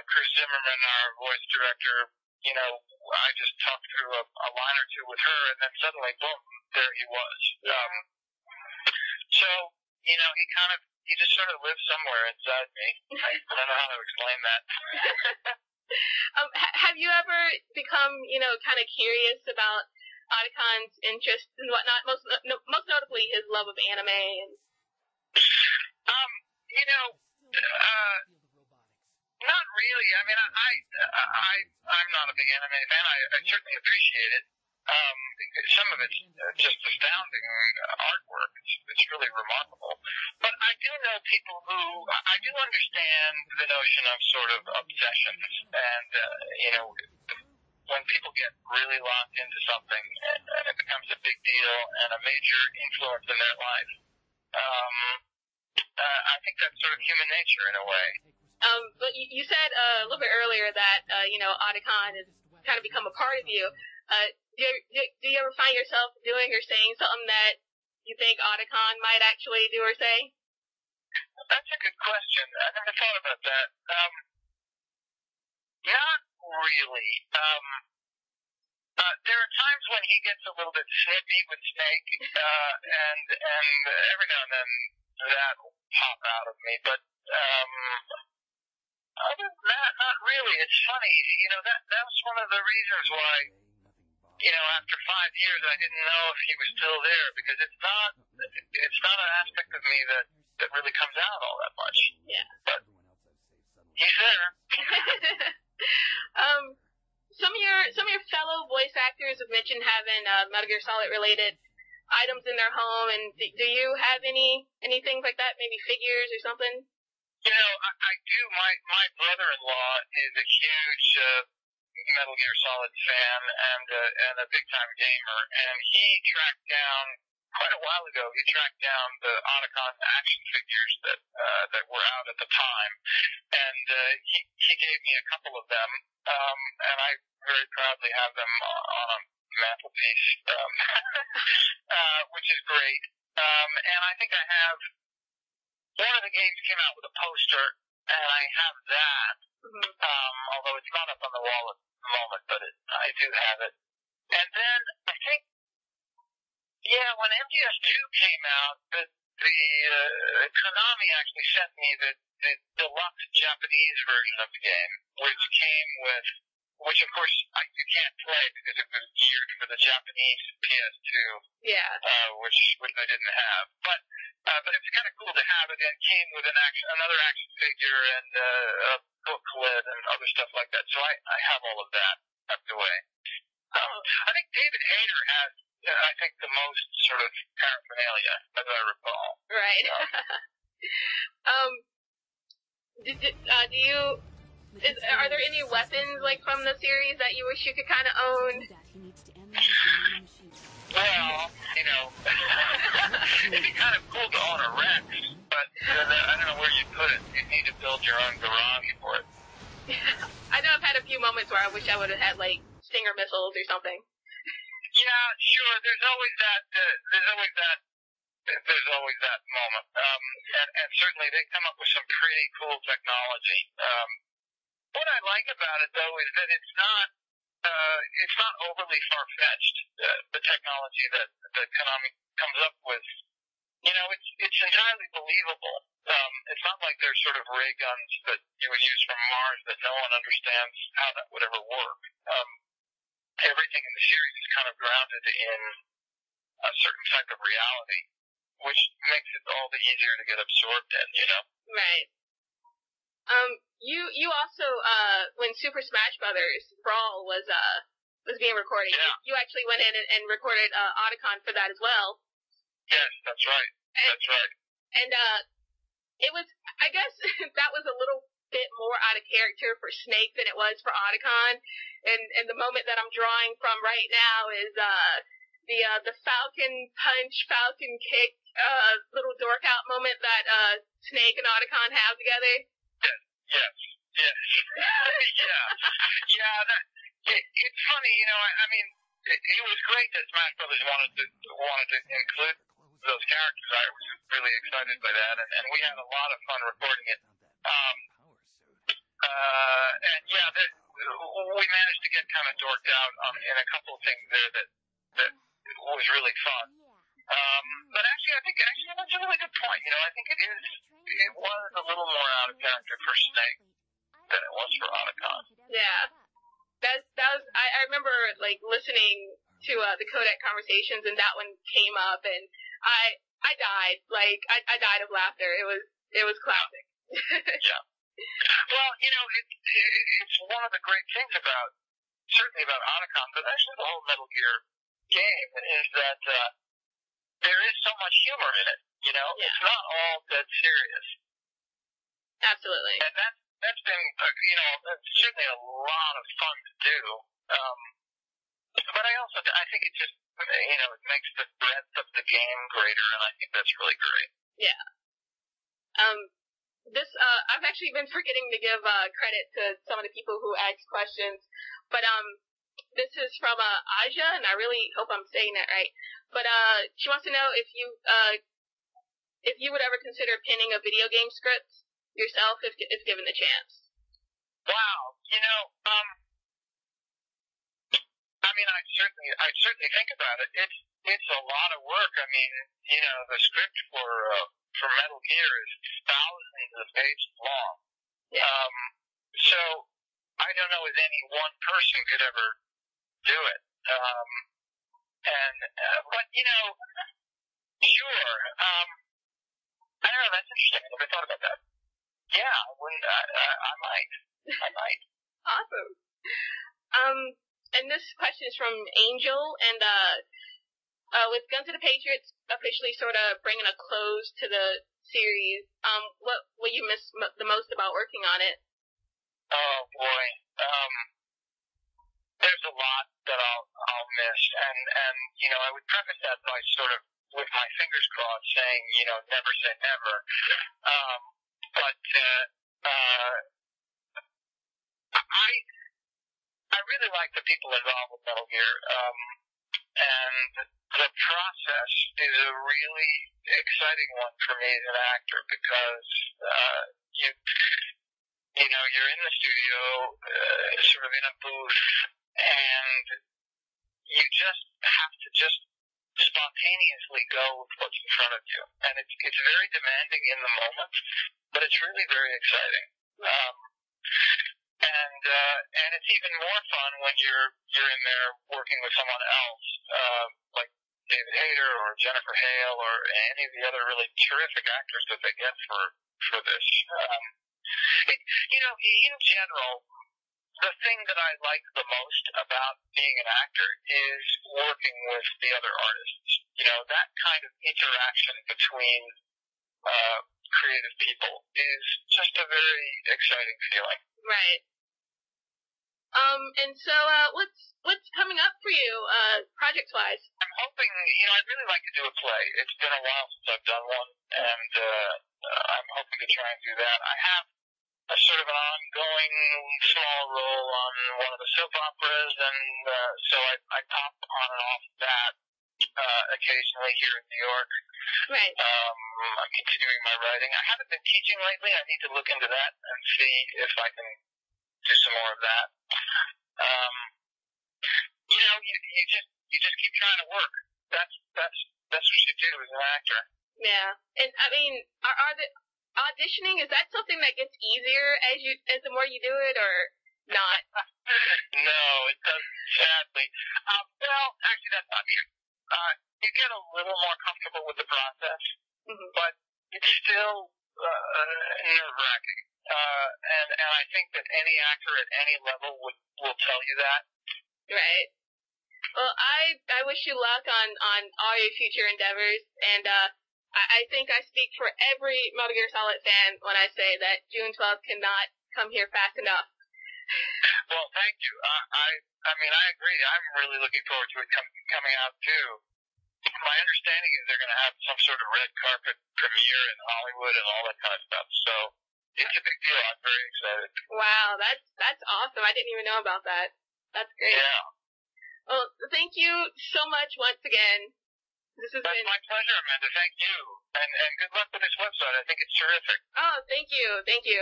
Chris Zimmerman, our voice director, I just talked through a line or two with her, and then suddenly, boom, there he was. So, he just sort of lives somewhere inside me. I don't know how to explain that. Have you ever become, kind of curious about Otacon's interests and whatnot? Most notably, his love of anime. Not really. I mean, I'm not a big anime fan. I certainly appreciate it. Some of it's just astounding artwork. It's really remarkable. But I do know people who, I do understand the notion of sort of obsessions and, when people get really locked into something and it becomes a big deal and a major influence in their life. I think that's sort of human nature in a way. But you said a little bit earlier that, Otacon has kind of become a part of you. Do you ever find yourself doing or saying something that you think Otacon might actually do or say? That's a good question. I never thought about that. Not really. There are times when he gets a little bit snippy with Snake, and every now and then that will pop out of me, but other than that, not really. It's funny, that was one of the reasons why, after 5 years I didn't know if he was still there, because it's not an aspect of me that really comes out all that much. Yeah. But he's there. Some of your fellow voice actors have mentioned having Metal Gear Solid related items in their home, and do you have anything like that? Maybe figures or something? I do. My brother-in-law is a huge Metal Gear Solid fan and a big-time gamer, and he tracked down quite a while ago. He tracked down the Otacon action figures that were out at the time, and he gave me a couple of them, and I very proudly have them on a mantelpiece, which is great. And I think I have. One of the games came out with a poster, and I have that, although it's not up on the wall at the moment, but I do have it. And then I think, when MGS2 came out, the Konami actually sent me the deluxe Japanese version of the game, which of course you can't play because it was geared for the Japanese PS2, which I didn't have. But it was kind of cool to have it. It came with another action figure and a booklet and other stuff like that. So I have all of that tucked away. I think David Hayter has, the most sort of paraphernalia, as I recall. Right. Are there any weapons from the series that you wish you could kind of own? Well, it'd be kind of cool to own a Rex, but I don't know where you'd put it. You'd need to build your own garage for it. I know I've had a few moments where I wish I would have had Stinger missiles or something. Yeah, sure. There's always that moment. And certainly they come up with some pretty cool technology. What I like about it though is that it's not overly far-fetched, the technology that Konami comes up with. It's entirely believable. It's not like they're sort of ray guns that you would use from Mars that no one understands how that would ever work. Everything in the series is kind of grounded in a certain type of reality, which makes it all the easier to get absorbed in, Right. You also, when Super Smash Brothers Brawl was being recorded, you actually went in and recorded Otacon for that as well. Yes, that's right. And it was, I guess, that was a little bit more out of character for Snake than it was for Otacon. And the moment that I'm drawing from right now is the Falcon Punch, Falcon Kick, little dork out moment that Snake and Otacon have together. Yes. It's funny, it was great that Smash Brothers wanted to include those characters. I was really excited by that, and we had a lot of fun recording it. we managed to get kind of dorked out in a couple of things there that was really fun. But actually, I think that's a really good point. I think it was a little more out of character for Snake than it was for Otacon. Yeah. That was, I remember, like, listening to, the Kodak conversations, and that one came up, and I died. Like, I died of laughter. It was classic. Yeah. Well, it's one of the great things certainly about Otacon, but actually the whole Metal Gear game is that, there is so much humor in it, Yeah. It's not all dead serious. Absolutely. And that's been, that's certainly a lot of fun to do. But I think it just, it makes the breadth of the game greater, and I think that's really great. Yeah. I've actually been forgetting to give, credit to some of the people who asked questions, but, this is from, Aja, and I really hope I'm saying that right. But, she wants to know if you would ever consider penning a video game script yourself if given the chance. Wow. I certainly think about it. It's a lot of work. I mean, the script for Metal Gear is thousands of pages long. Yeah. So I don't know if any one person could ever do it. But sure. I don't know. That's interesting. I never thought about that. Yeah, I might. Awesome. And this question is from Angel, and with Guns of the Patriots officially sort of bringing a close to the series, what will you miss the most about working on it? Oh boy, there's a lot that I'll miss, and I would preface that by sort of with my fingers crossed, saying never say never. But I really like the people involved with Metal Gear, and the process is a really exciting one for me as an actor because you're in the studio, sort of in a booth, and you just have to just spontaneously go with what's in front of you, and it's very demanding in the moment, but it's really very exciting. And it's even more fun when you're in there working with someone else, like David Hayter or Jennifer Hale or any of the other really terrific actors that they get for this. In general, the thing that I like the most about being an actor is working with the other artists. That kind of interaction between creative people is just a very exciting feeling. Right. And so, what's coming up for you, project-wise? I'm hoping, I'd really like to do a play. It's been a while since I've done one, and I'm hoping to try and do that. I have a sort of an ongoing small role on one of the soap operas, and so I pop on and off that occasionally here in New York. Right. I'm continuing my writing. I haven't been teaching lately. I need to look into that and see if I can do some more of that. You just keep trying to work. That's what you do as an actor. Yeah. And I mean, are the auditioning, is that something that gets easier as the more you do it, or not? No, it doesn't, sadly. Well, actually that's not true. You get a little more comfortable with the process, but it's still nerve-wracking. And I think that any actor at any level will tell you that. Right. Well, I wish you luck on all your future endeavors, and I think I speak for every Metal Gear Solid fan when I say that June 12th cannot come here fast enough. Well, thank you. I mean, I agree. I'm really looking forward to it coming out too. My understanding is they're going to have some sort of red carpet premiere in Hollywood and all that kind of stuff. So it's a big deal. I'm very excited. Wow, that's awesome. I didn't even know about that. That's great. Yeah. Well, thank you so much once again. That's my pleasure, Amanda. Thank you. And good luck with this website. I think it's terrific. Oh, thank you. Thank you.